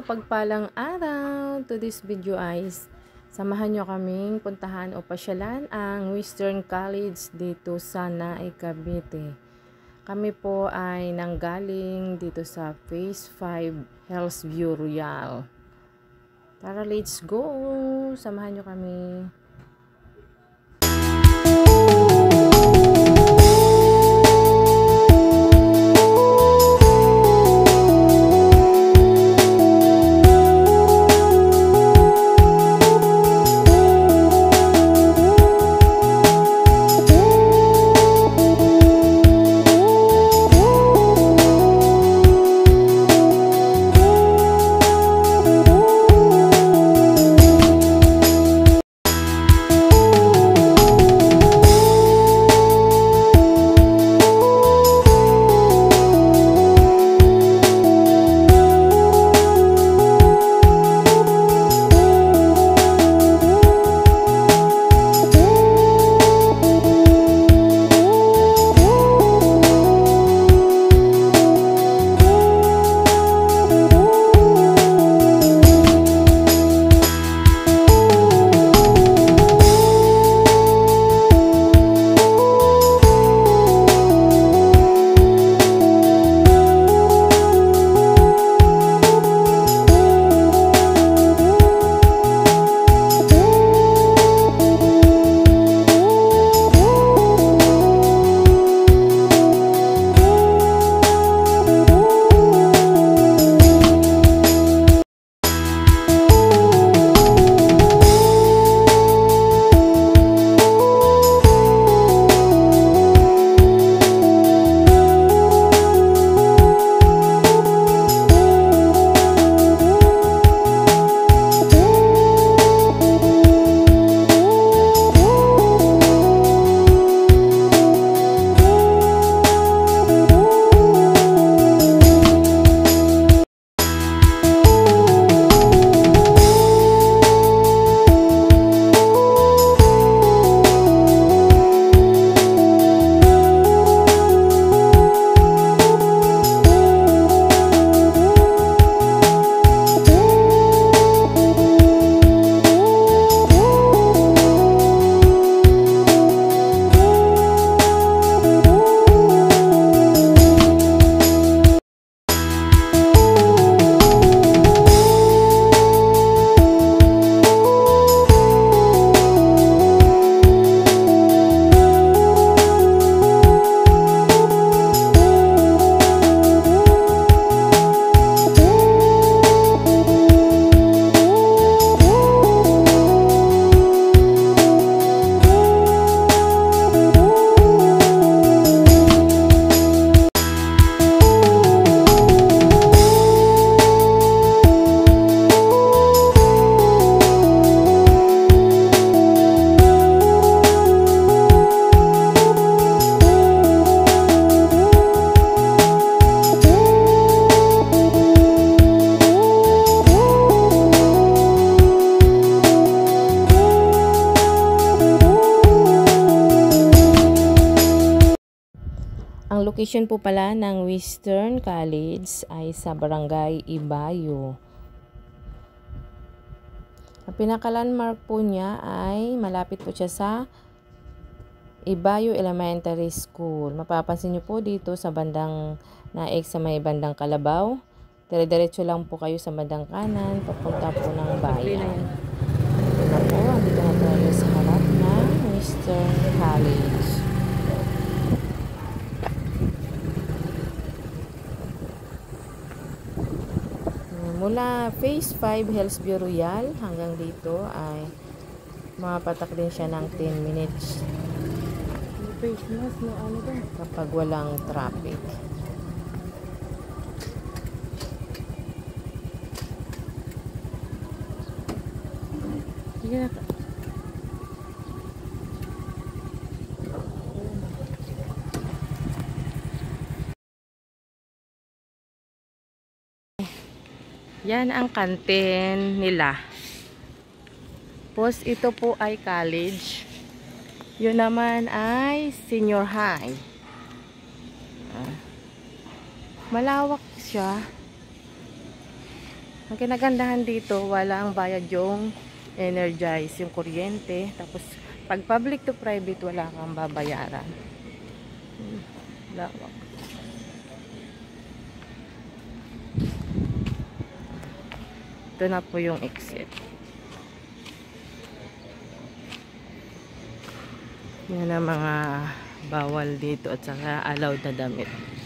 mapagpalang araw. To this video ay samahan nyo kaming puntahan o pasyalan ang Western College dito sa Naik, Cavite. Kami po ay nanggaling dito sa Phase 5 Hillsview Royal. Tara, let's go! Samahan nyo kami. Ang location po pala ng Western College ay sa Barangay Ibayo. Ang pinaka-landmark po niya ay malapit po siya sa Ibayo Elementary School. Mapapansin niyo po dito sa bandang Naik sa may bandang Kalabaw. Dire-diretso lang po kayo sa bandang kanan papunta po ng bayan. Ito po, dito na tayo sa harap ng Western College. Mula Phase 5 Hillsview Royal hanggang dito ay mapatak din siya ng 10 minutes kapag walang traffic. Yan ang kantin nila. Tapos ito po ay college. Yun naman ay senior high. Malawak siya. Ang kinagandahan dito, wala ang bayad yung energize, yung kuryente. Tapos, pag public to private, wala kang babayaran. Lawak. Ito na po yung exit. Yan ang mga bawal dito at saka allowed na damit.